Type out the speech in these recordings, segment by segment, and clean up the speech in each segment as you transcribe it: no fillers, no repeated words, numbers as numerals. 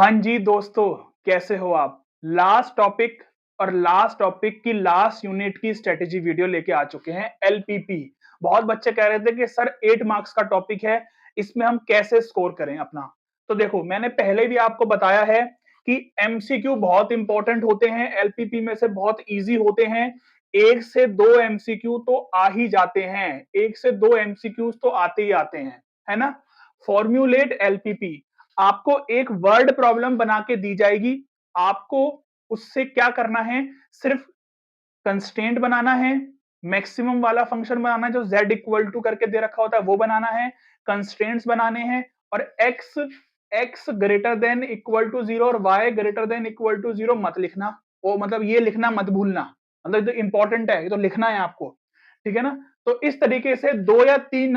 हाँ जी दोस्तों, कैसे हो आप? लास्ट टॉपिक की लास्ट यूनिट की स्ट्रेटेजी वीडियो लेके आ चुके हैं एलपीपी। बहुत बच्चे कह रहे थे कि सर 8 मार्क्स का टॉपिक है, इसमें हम कैसे स्कोर करें अपना? तो देखो, मैंने पहले भी आपको बताया है कि एमसीक्यू बहुत इंपॉर्टेंट होते हैं, एलपीपी में से बहुत ईजी होते हैं। 1 से 2 एमसीक्यू तो आ ही जाते हैं, 1 से 2 एमसीक्यूज तो आते ही आते हैं, है ना? फॉर्म्युलेट एलपीपी, आपको एक वर्ड प्रॉब्लम बना के दी जाएगी। आपको उससे क्या करना है? सिर्फ कंस्ट्रेंट बनाना है, मैक्सिमम वाला फंक्शन बनाना है जो z इक्वल टू करके दे रखा होता है वो बनाना है, कंस्ट्रेंट्स बनाने हैं और x greater than equal to 0 और y greater than equal to 0 मत लिखना। वो मतलब ये लिखना मत भूलना, मतलब तो इंपॉर्टेंट है, ये तो लिखना है आपको, ठीक है ना? तो इस तरीके से 2 या 3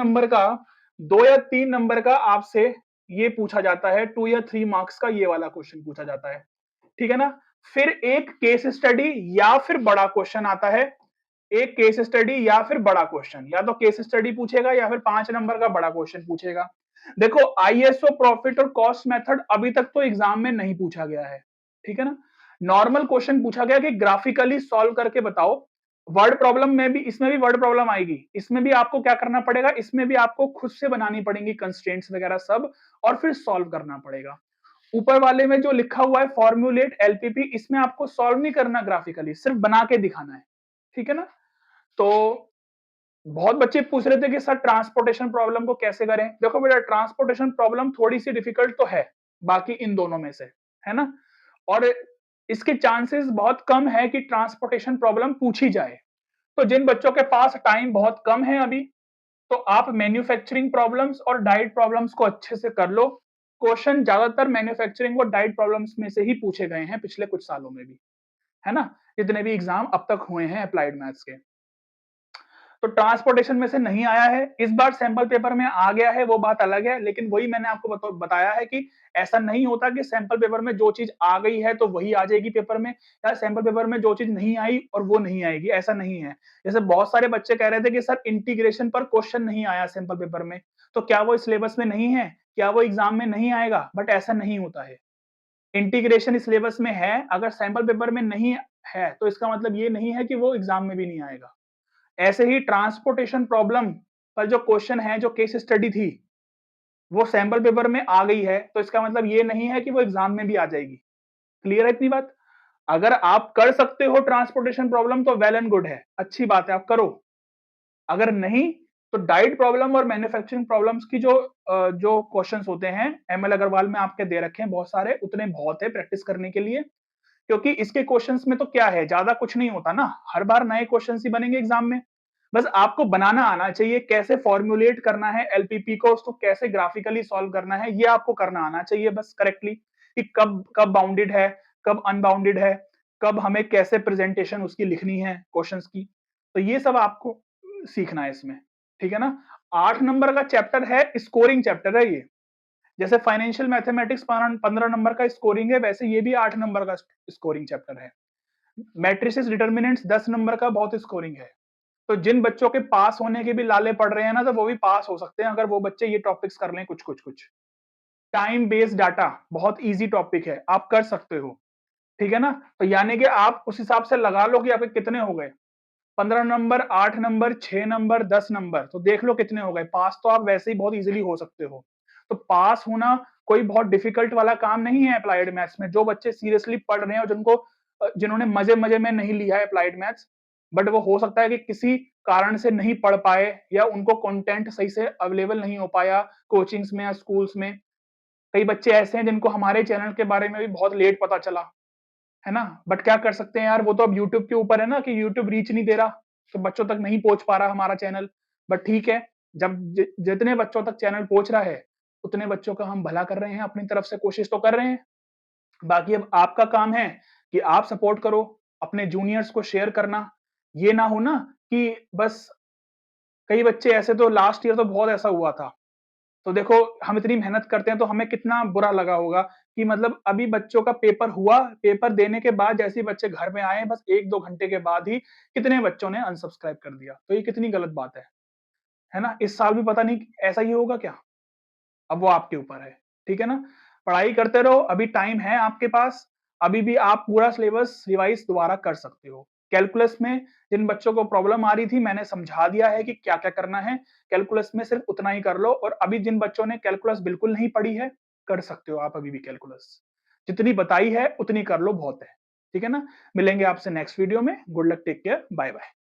नंबर का आपसे ये पूछा जाता है, 2 या 3 मार्क्स का ये वाला क्वेश्चन पूछा जाता है, ठीक है ना? फिर एक केस स्टडी या फिर बड़ा क्वेश्चन आता है। एक केस स्टडी या फिर बड़ा क्वेश्चन, या तो केस स्टडी पूछेगा या फिर 5 नंबर का बड़ा क्वेश्चन पूछेगा। देखो, आईएसओ प्रॉफिट और कॉस्ट मेथड अभी तक तो एग्जाम में नहीं पूछा गया है, ठीक है ना? नॉर्मल क्वेश्चन पूछा गया कि ग्राफिकली सॉल्व करके बताओ। वर्ड प्रॉब्लम में भी, इसमें भी वर्ड प्रॉब्लम आएगी। इसमें भी आपको क्या करना पड़ेगा? इसमें भी आपको खुद से बनानी पड़ेंगी कंस्ट्रेंट्स वगैरह सब, और फिर सॉल्व करना पड़ेगा। ऊपर वाले में जो लिखा हुआ है फॉर्म्युलेट एलपीपी, इसमें आपको सॉल्व नहीं करना ग्राफिकली, सिर्फ बना के दिखाना है, ठीक है ना? तो बहुत बच्चे पूछ रहे थे कि सर ट्रांसपोर्टेशन प्रॉब्लम को कैसे करें? देखो बेटा, ट्रांसपोर्टेशन प्रॉब्लम थोड़ी सी डिफिकल्ट तो है, बाकी इन दोनों में से, है ना? और इसके चांसेस बहुत कम है कि ट्रांसपोर्टेशन प्रॉब्लम पूछी जाए। तो जिन बच्चों के पास टाइम बहुत कम है अभी, तो आप मैन्युफैक्चरिंग प्रॉब्लम्स और डाइट प्रॉब्लम्स को अच्छे से कर लो। क्वेश्चन ज्यादातर मैन्युफैक्चरिंग और डाइट प्रॉब्लम्स में से ही पूछे गए हैं पिछले कुछ सालों में भी, है ना? जितने भी एग्जाम अब तक हुए हैं अप्लाइड मैथ्स के। तो ट्रांसपोर्टेशन में से नहीं आया है, इस बार सैंपल पेपर में आ गया है, वो बात अलग है, लेकिन वही मैंने आपको बताया है कि ऐसा नहीं होता कि सैंपल पेपर में जो चीज आ गई है तो वही आ जाएगी पेपर में, या सैंपल पेपर में जो चीज नहीं आई और वो नहीं आएगी, ऐसा नहीं है। जैसे बहुत सारे बच्चे कह रहे थे कि सर इंटीग्रेशन पर क्वेश्चन नहीं आया सैंपल पेपर में, तो क्या वो सिलेबस में नहीं है? क्या वो एग्जाम में नहीं आएगा? बट ऐसा नहीं होता है। इंटीग्रेशन सिलेबस में है, अगर सैंपल पेपर में नहीं है तो इसका मतलब ये नहीं है कि वो एग्जाम में भी नहीं आएगा। ऐसे ही ट्रांसपोर्टेशन प्रॉब्लम पर जो क्वेश्चन है, जो केस स्टडी थी, वो सैंपल पेपर में आ गई है, तो इसका मतलब ये नहीं है कि वो एग्जाम में भी आ जाएगी। क्लियर है इतनी बात? अगर आप कर सकते हो ट्रांसपोर्टेशन प्रॉब्लम तो वेल एंड गुड है, अच्छी बात है, आप करो। अगर नहीं, तो डाइट प्रॉब्लम और मैन्युफैक्चरिंग प्रॉब्लम्स की जो क्वेश्चंस होते हैं, एमएल अग्रवाल में आपके दे रखे हैं बहुत सारे, उतने बहुत है प्रैक्टिस करने के लिए। क्योंकि इसके क्वेश्चंस में तो क्या है, ज्यादा कुछ नहीं होता ना, हर बार नए क्वेश्चंस ही बनेंगे एग्जाम में। बस आपको बनाना आना चाहिए, कैसे फॉर्मुलेट करना है एलपीपी को, उसको कैसे ग्राफिकली सॉल्व करना है, ये आपको करना आना चाहिए बस करेक्टली, कि कब कब बाउंडेड है, कब अनबाउंडेड है, कब हमें कैसे प्रेजेंटेशन उसकी लिखनी है क्वेश्चंस की। तो ये सब आपको सीखना है इसमें, ठीक है ना? 8 नंबर का चैप्टर है, स्कोरिंग चैप्टर है ये। जैसे फाइनेंशियल मैथमेटिक्स 15 नंबर का स्कोरिंग है, वैसे ये भी 8 नंबर का स्कोरिंग चैप्टर है। मैट्रिसेस डिटर्मिनेंट्स 10 नंबर का बहुत स्कोरिंग है। तो जिन बच्चों के पास होने के भी लाले पड़ रहे हैं ना, तो वो भी पास हो सकते हैं अगर वो बच्चे ये टॉपिक्स कर लें कुछ। टाइम बेस्ड डाटा बहुत इजी टॉपिक है, आप कर सकते हो, ठीक है ना? तो यानी कि आप उस हिसाब से लगा लो कि आपके कितने हो गए। 15 नंबर, 8 नंबर, 6 नंबर, 10 नंबर, तो देख लो कितने हो गए। पास तो आप वैसे ही बहुत इजीली हो सकते हो। तो पास होना कोई बहुत डिफिकल्ट वाला काम नहीं है अप्लाइड मैथ्स में। जो बच्चे सीरियसली पढ़ रहे हैं और जिन्होंने मजे मजे में नहीं लिया है अप्लाइड मैथ्स, बट वो हो सकता है कि किसी कारण से नहीं पढ़ पाए, या उनको कंटेंट सही से अवेलेबल नहीं हो पाया कोचिंग्स में या स्कूल्स में। कई बच्चे ऐसे हैं जिनको हमारे चैनल के बारे में भी बहुत लेट पता चला, है ना? बट क्या कर सकते हैं यार, वो तो अब यूट्यूब के ऊपर है ना, कि यूट्यूब रीच नहीं दे रहा, तो बच्चों तक नहीं पहुंच पा रहा हमारा चैनल। बट ठीक है, जब जितने बच्चों तक चैनल पहुंच रहा है, उतने बच्चों का हम भला कर रहे हैं, अपनी तरफ से कोशिश तो कर रहे हैं। बाकी अब आपका काम है कि आप सपोर्ट करो, अपने जूनियर्स को शेयर करना। ये ना हो ना कि बस, कई बच्चे ऐसे, तो लास्ट ईयर तो बहुत ऐसा हुआ था। तो देखो, हम इतनी मेहनत करते हैं तो हमें कितना बुरा लगा होगा कि मतलब अभी बच्चों का पेपर हुआ, पेपर देने के बाद जैसे ही बच्चे घर में आए, बस 1-2 घंटे के बाद ही कितने बच्चों ने अनसब्सक्राइब कर दिया। तो ये कितनी गलत बात है ना? इस साल भी पता नहीं ऐसा ही होगा क्या? अब वो आपके ऊपर है, ठीक है ना? पढ़ाई करते रहो, अभी टाइम है आपके पास, अभी भी आप पूरा सिलेबस रिवाइज दोबारा कर सकते हो। कैलकुलस में जिन बच्चों को प्रॉब्लम आ रही थी मैंने समझा दिया है कि क्या-क्या करना है, कैलकुलस में सिर्फ उतना ही कर लो और अभी जिन बच्चों ने कैलकुलस बिल्कुल नहीं पढ़ी है, कर सकते हो आप अभी भी कैलकुलस। जितनी बताई है उतनी कर लो बहुत है। ठीक है ना? मिलेंगे आपसे नेक्स्ट वीडियो में। Good luck, take care, bye bye.